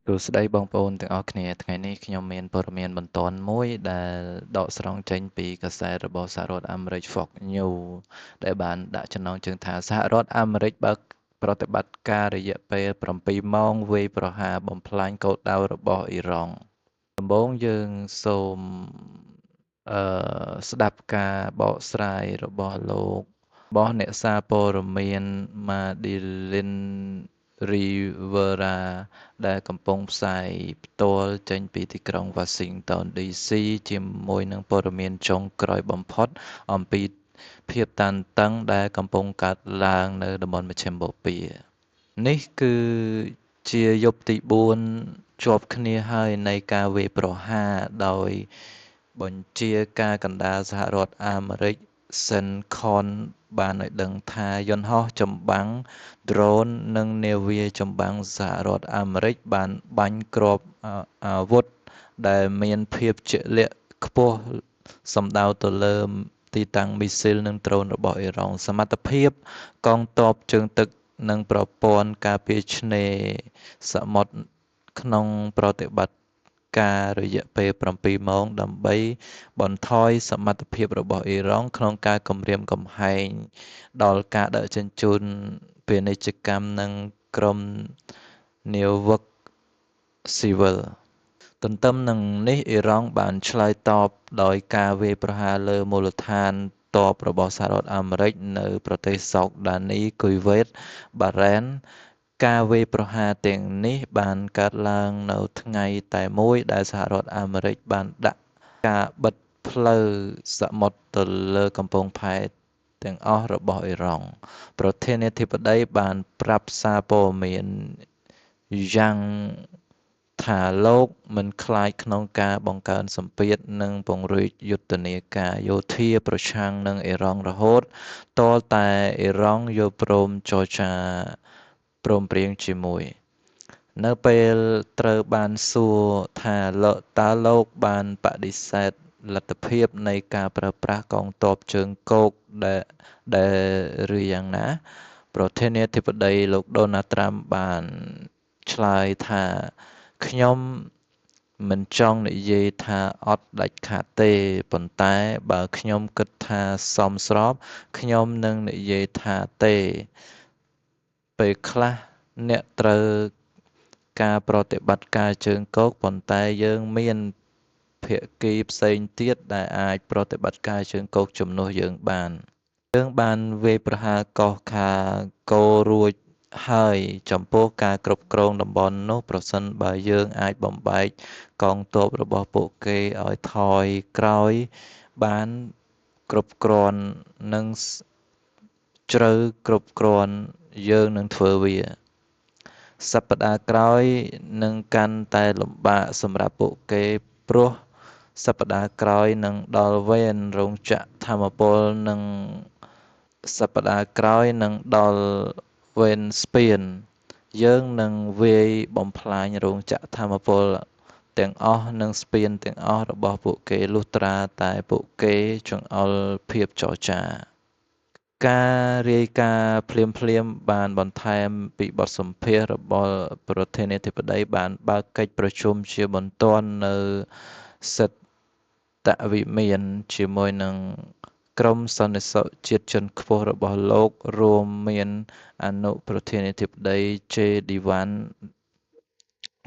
សួស្តីបងប្អូនទាំងអស់គ្នាថ្ងៃនេះខ្ញុំមានព័ត៌មានបន្ទាន់មួយដែលដកស្រង់ចេញពីកាសែតរបស់សហរដ្ឋអាមេរិក Fox News ដែលបានដាក់ចំណងជើងថាសហរដ្ឋអាមេរិកបើកប្រតិបត្តិការរយៈពេល7ម៉ោងវាយប្រហារបំផ្លាញគោលដៅរបស់អ៊ីរ៉ង់ដំបូងយើងសូមអឺស្ដាប់ការបកស្រាយរបស់លោករបស់អ្នកសារព័ត៌មាន Madeline Rivera ដែលកំពុងផ្សាយផ្ទាល់ចេញពីទីក្រុង Washington DC ជាមួយនឹងព័ត៌មានចុងក្រោយបំផុតអំពីភាពតានតឹងដែលកំពុងកើតឡើងនៅតំបន់មជ្ឈិមបូព៌ានេះគឺជាយប់ទី4ជាប់គ្នាហើយនៃការវាយប្រហារដោយបញ្ជាការកណ្ដាលសហរដ្ឋអាមេរិក CENTCOM បានឲ្យដឹងថាយន្តហោះចម្បាំង drone និងនាវាចម្បាំងសហរដ្ឋអាមេរិកបានបាញ់គ្រាប់អាវុធដែលមានភាពជាក់លាក់ខ្ពស់សំដៅទៅលើទីតាំងមីស៊ីលនិងដ្រូនរបស់អ៊ីរ៉ង់សមត្ថភាពកងទ័ពជើងទឹកនិងប្រព័ន្ធការពារឆ្នេរសមុទ្រក្នុងប្រតិបត្តិការរយៈពេល7ម៉ោងដើម្បីបន្ថយសមត្ថភាពរបស់អ៊ីរ៉ង់ក្នុងការគំរាមកំហែងដល់ការដឹកជញ្ជូនពាណិជ្ជកម្មនិងក្រុមនាវិកស៊ីវិលទន្ទឹមនឹងនេះអ៊ីរ៉ង់បានឆ្លើយតបដោយការវាយប្រហារលើមូលដ្ឋានទ័ពរបស់សហរដ្ឋអាមេរិកនៅប្រទេសសូកដានី គុយវ៉េត បារ៉ែនការវាយប្រហារទាំងនេះបានកើតឡើងនៅថ្ងៃតែមួយដែលសហរដ្ឋអាមេរិកបានដាក់ការបិទផ្លូវសមុទ្រទៅលើកំពង់ផែទាំងអស់របស់អ៊ីរ៉ង់ប្រធានាធិបតីបានប្រាប់សារព័ត៌មានយ៉ាងថាលោកមិនខ្លាចក្នុងការបង្កើនសម្ពាធនិងពង្រីកយុទ្ធនាការយោធាប្រឆាំងនឹងអ៊ីរ៉ង់រហូតទាល់តែអ៊ីរ៉ង់យល់ព្រមចរចាព្រមព្រៀងជាមួយនៅពេលត្រូវបានសួរថាតើលោកបានបដិសេធលទ្ធភាពនៃការប្រើប្រាស់កងទ័ពជើងគោកដែលឬយ៉ាងណាប្រធានាធិបតីលោក Donald Trump បានឆ្លើយថាខ្ញុំមិនចង់និយាយថាអត់ដាច់ខាតទេប៉ុន្តែបើខ្ញុំគិតថាសមស្របខ្ញុំនឹងនិយាយថាទេពេលខ្លះអ្នកត្រូវការប្រតិបត្តិការជើងគោកប៉ុន្តែយើងមានភាគីផ្សេងទៀតដែលអាចប្រតិបត្តិការជើងគោកជំនួសយើងបានយើងបានវាយប្រហារកោះខាកូរួចហើយចំពោះការគ្រប់គ្រងតំបន់នោះប្រសិនបើយើងអាចបំបែកកងទ័ពរបស់ពួកគេឲ្យថយក្រោយបានគ្រប់គ្រាន់និងជ្រៅគ្រប់គ្រាន់យើងនឹងធ្វើវាសប្តាហ៍ក្រោយនឹងកាន់តែលំបាកសម្រាប់ពួកគេព្រោះសប្តាហ៍ក្រោយនឹងដល់វេនរោងចក្រថាមពលនិងសប្តាហ៍ក្រោយនឹងដល់វេនស្ពានយើងនឹងវាយបំផ្លាញរោងចក្រថាមពលទាំងអស់និងស្ពានទាំងអស់របស់ពួកគេលុះត្រាតែពួកគេចង្អុលភាពចរចាការរាយការណ៍ភ្លាមបានបន្ថែមពីបទសម្ភាសន៍របស់ប្រធានាធិបតីបានបើកកិច្ចប្រជុំជាបន្ទាន់នៅសិទ្ធវិមានជាមួយនឹងក្រុមសន្តិសុខជាតិជាន់ខ្ពស់របស់លោករួមមានអនុប្រធានាធិបតី JD Vance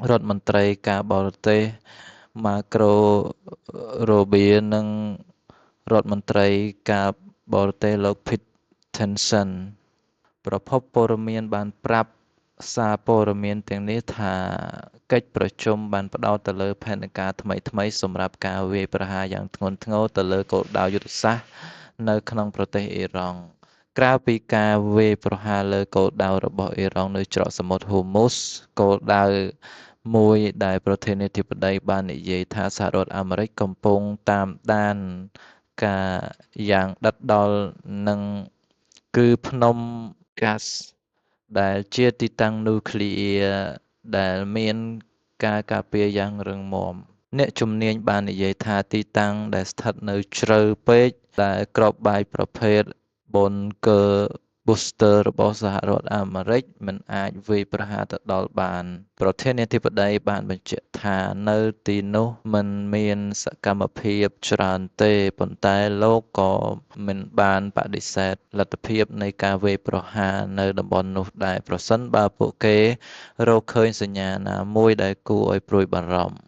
រដ្ឋមន្ត្រីការបរទេស Marco Rubio និងរដ្ឋមន្ត្រីការបរទេសលោក Pete Hegseth ប្រភពព័ត៌មានបានប្រាប់សារព័ត៌មានទាំងនេះថាកិច្ចប្រជុំបានផ្ដោតទៅលើផែនការថ្មីៗសម្រាប់ការវាយប្រហារយ៉ាងធ្ងន់ធ្ងរទៅលើគោលដៅយុទ្ធសាស្ត្រនៅក្នុងប្រទេសអ៊ីរ៉ង់ក្រៅពីការវាយប្រហារលើគោលដៅរបស់អ៊ីរ៉ង់នៅច្រកសមុទ្រ Hormuz គោលដៅមួយដែលប្រធានាធិបតីបាននិយាយថាសហរដ្ឋអាមេរិកកំពុងតាមដានការយ៉ាងដិតដល់នឹងគឺភ្នំ Gas ដែលជាទីតាំងនុយក្លេអ៊ែរដែលមានការការពារយ៉ាងរឹងមាំអ្នកជំនាញបាននិយាយថាទីតាំងដែលស្ថិតនៅជ្រៅពេកដែលគ្រាប់បែកប្រភេទ Bunker booster របស់សហរដ្ឋអាមេរិកមិនអាចវាយប្រហារទៅដល់បាន ប្រធានាធិបតីបានបញ្ជាក់ថានៅទីនោះមិនមានសកម្មភាពច្រើនទេ ប៉ុន្តែលោកក៏មិនបានបដិសេធលទ្ធភាពនៃការវាយប្រហារនៅតំបន់នោះដែរ ប្រសិនបើពួកគេរកឃើញសញ្ញាណាមួយដែលគួរឲ្យព្រួយបារម្ភ។